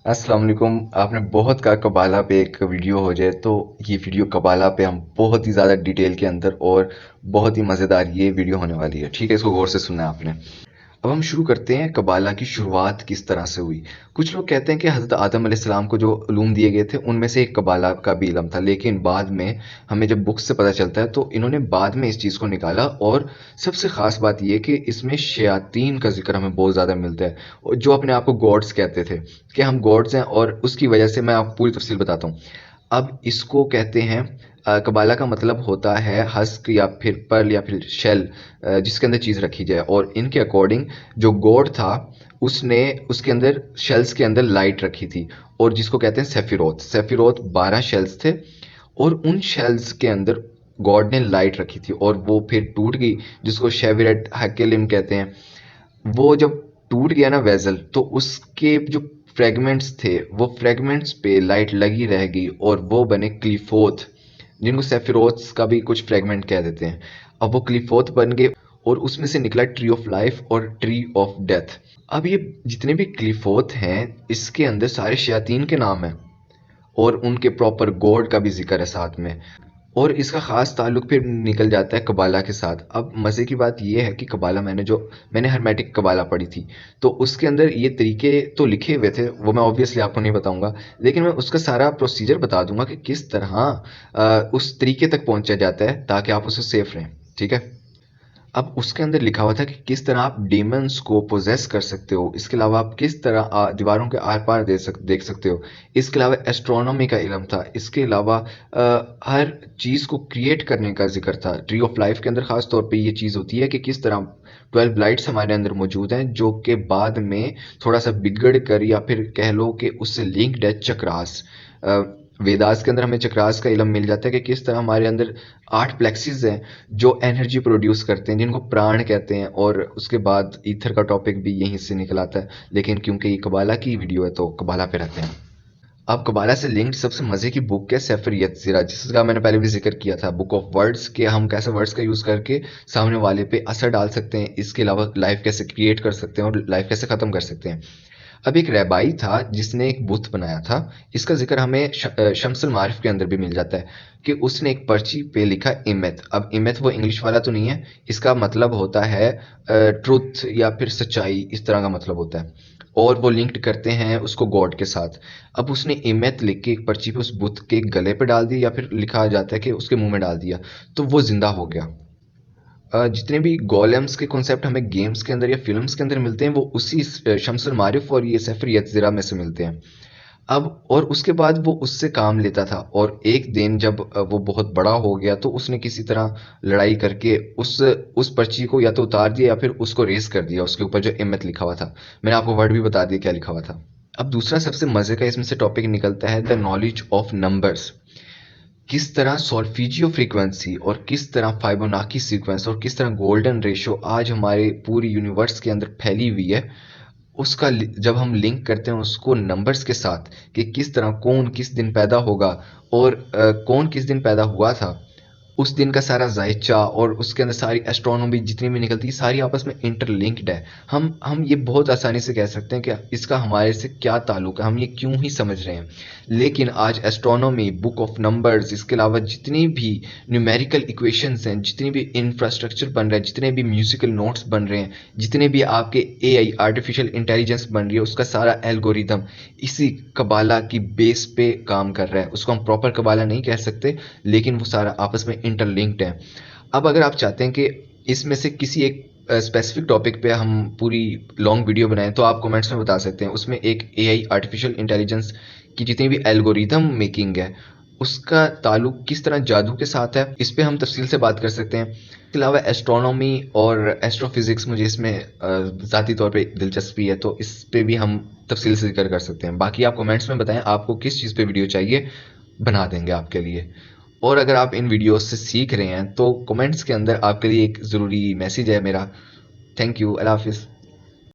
अस्सलाम वालेकुम। आपने बहुत कहा कबाला पे एक वीडियो हो जाए, तो ये वीडियो कबाला पे हम बहुत ही ज़्यादा डिटेल के अंदर और बहुत ही मज़ेदार ये वीडियो होने वाली है। ठीक है, इसको गौर से सुनना है आपने। अब हम शुरू करते हैं कबाला की शुरुआत किस तरह से हुई। कुछ लोग कहते हैं कि हज़रत आदम अलैहिस्सलाम को जो उलूम दिए गए थे उनमें से एक कबाला का भी इलम था, लेकिन बाद में हमें जब बुक्स से पता चलता है तो इन्होंने बाद में इस चीज़ को निकाला। और सबसे ख़ास बात यह कि इसमें शयातीन का जिक्र हमें बहुत ज़्यादा मिलता है, और जो अपने आप को गॉड्स कहते थे कि हम गॉड्स हैं, और उसकी वजह से मैं आपको पूरी तफसील बताता हूँ। अब इसको कहते हैं कबाला का मतलब होता है हस्क या फिर पर्ल या फिर शेल, जिसके अंदर चीज़ रखी जाए। और इनके अकॉर्डिंग जो गॉड था उसने उसके अंदर शेल्स के अंदर लाइट रखी थी, और जिसको कहते हैं सेफिरोथ। सेफिरोथ 12 शेल्स थे, और उन शेल्स के अंदर गॉड ने लाइट रखी थी, और वो फिर टूट गई, जिसको शेविरेट हैकेलिम कहते हैं। वो जब टूट गया ना वेजल, तो उसके जो फ्रेगमेंट्स थे वो फ्रेगमेंट्स पे लाइट लगी रह गई, और वो बने क्लिफोथ, जिनको सेफिरोथ्स का भी कुछ फ्रेगमेंट कह देते हैं। अब वो क्लिफोथ बन गए, और उसमें से निकला ट्री ऑफ लाइफ और ट्री ऑफ डेथ। अब ये जितने भी क्लिफोथ हैं, इसके अंदर सारे शयातीन के नाम हैं, और उनके प्रॉपर गॉड का भी जिक्र है साथ में। और इसका ख़ास ताल्लुक फिर निकल जाता है कबाला के साथ। अब मज़े की बात यह है कि कबाला मैंने हर्मेटिक कबाला पढ़ी थी, तो उसके अंदर ये तरीके तो लिखे हुए थे, वो मैं ऑब्वियसली आपको नहीं बताऊंगा, लेकिन मैं उसका सारा प्रोसीजर बता दूंगा कि किस तरह उस तरीके तक पहुंचा जाता है ताकि आप उससे सेफ रहें। ठीक है। अब उसके अंदर लिखा हुआ था कि किस तरह आप डीमंस को पोजेस कर सकते हो, इसके अलावा आप किस तरह दीवारों के आर पार देख सकते हो। इसके अलावा एस्ट्रोनॉमी का इलम था। इसके अलावा हर चीज़ को क्रिएट करने का जिक्र था। ट्री ऑफ लाइफ के अंदर खास तौर पे ये चीज़ होती है कि किस तरह 12 लाइट्स हमारे अंदर मौजूद हैं, जो कि बाद में थोड़ा सा बिगड़ कर, या फिर कह लो कि उससे लिंक्ड है चक्रास। वेदास के अंदर हमें चक्रास का इलम मिल जाता है कि किस तरह हमारे अंदर 8 प्लेक्सिस हैं जो एनर्जी प्रोड्यूस करते हैं, जिनको प्राण कहते हैं। और उसके बाद ईथर का टॉपिक भी यहीं से निकल आता है, लेकिन क्योंकि ये कबाला की वीडियो है तो कबाला पे रहते हैं। अब कबाला से लिंक्ड सबसे मजे की बुक है सेफर यत्ज़िरा, जिसका मैंने पहले भी जिक्र किया था। बुक ऑफ वर्ड्स के हम कैसे वर्ड्स का यूज़ करके सामने वाले पे असर डाल सकते हैं, इसके अलावा लाइफ कैसे क्रिएट कर सकते हैं और लाइफ कैसे ख़त्म कर सकते हैं। अब एक रैबाई था जिसने एक बुत बनाया था। इसका जिक्र हमें शम्सुल मारिफ के अंदर भी मिल जाता है कि उसने एक पर्ची पे लिखा इमेत। अब इमेत वो इंग्लिश वाला तो नहीं है, इसका मतलब होता है ट्रुथ या फिर सच्चाई, इस तरह का मतलब होता है। और वो लिंक्ड करते हैं उसको गॉड के साथ। अब उसने इमेत लिख के एक पर्ची पे उस बुत के गले पे डाल दी, या फिर लिखा जाता है कि उसके मुंह में डाल दिया, तो वो जिंदा हो गया। जितने भी गोलेम्स के कॉन्सेप्ट हमें गेम्स के अंदर या फिल्म्स के अंदर मिलते हैं, वो उसी शम्सुल मारिफ और ये सैफर यत्ज़िरा में से मिलते हैं। अब और उसके बाद वो उससे काम लेता था, और एक दिन जब वो बहुत बड़ा हो गया तो उसने किसी तरह लड़ाई करके उस पर्ची को या तो उतार दिया या फिर उसको रेस कर दिया, उसके ऊपर जो इम्मत लिखा हुआ था। मैंने आपको वर्ड भी बता दिया क्या लिखा हुआ था। अब दूसरा सबसे मजे का इसमें से टॉपिक निकलता है द नॉलेज ऑफ नंबर्स। किस तरह सॉल्फिजियो फ्रीक्वेंसी और किस तरह फाइबोनाकी सीक्वेंस और किस तरह गोल्डन रेशो आज हमारे पूरी यूनिवर्स के अंदर फैली हुई है, उसका जब हम लिंक करते हैं उसको नंबर्स के साथ कि किस तरह कौन किस दिन पैदा होगा, और कौन किस दिन पैदा हुआ था, उस दिन का सारा जायचा और उसके अंदर सारी एस्ट्रोनॉमी जितनी भी निकलती है सारी आपस में इंटरलिंक्ड है। हम ये बहुत आसानी से कह सकते हैं कि इसका हमारे से क्या ताल्लुक है, हम ये क्यों ही समझ रहे हैं। लेकिन आज एस्ट्रोनॉमी, बुक ऑफ नंबर्स, इसके अलावा जितनी भी न्यूमेरिकल इक्वेशंस हैं, जितनी भी इंफ्रास्ट्रक्चर बन रहा है, जितने भी म्यूजिकल नोट्स बन रहे हैं, जितने भी आपके एआई आर्टिफिशियल इंटेलिजेंस बन रही है, उसका सारा एल्गोरिदम इसी कबाला की बेस पे काम कर रहा है। उसको हम प्रॉपर कबाला नहीं कह सकते, लेकिन वो सारा आपस में इंटरलिंक्ड है। अब अगर आप चाहते हैं कि इसमें से किसी एक स्पेसिफिक टॉपिक पे हम पूरी लॉन्ग वीडियो बनाएं, तो आप कमेंट्स में बता सकते हैं। उसमें एक एआई आर्टिफिशियल इंटेलिजेंस की जितनी भी एल्गोरिदम मेकिंग है, उसका ताल्लुक किस तरह जादू के साथ है, इस पे हम तफसील से बात कर सकते हैं। इसके अलावा एस्ट्रोनॉमी और एस्ट्रोफिजिक्स मुझे इसमें ज़ाती तौर पे दिलचस्पी है, तो इस पे भी हम तफसील से जिक्र कर सकते हैं। बाकी आप कमेंट्स में बताएं आपको किस चीज़ पे वीडियो चाहिए, बना देंगे आपके लिए। और अगर आप इन वीडियोस से सीख रहे हैं तो कमेंट्स के अंदर आपके लिए एक ज़रूरी मैसेज है मेरा। Thank you. अल्लाह हाफिज़।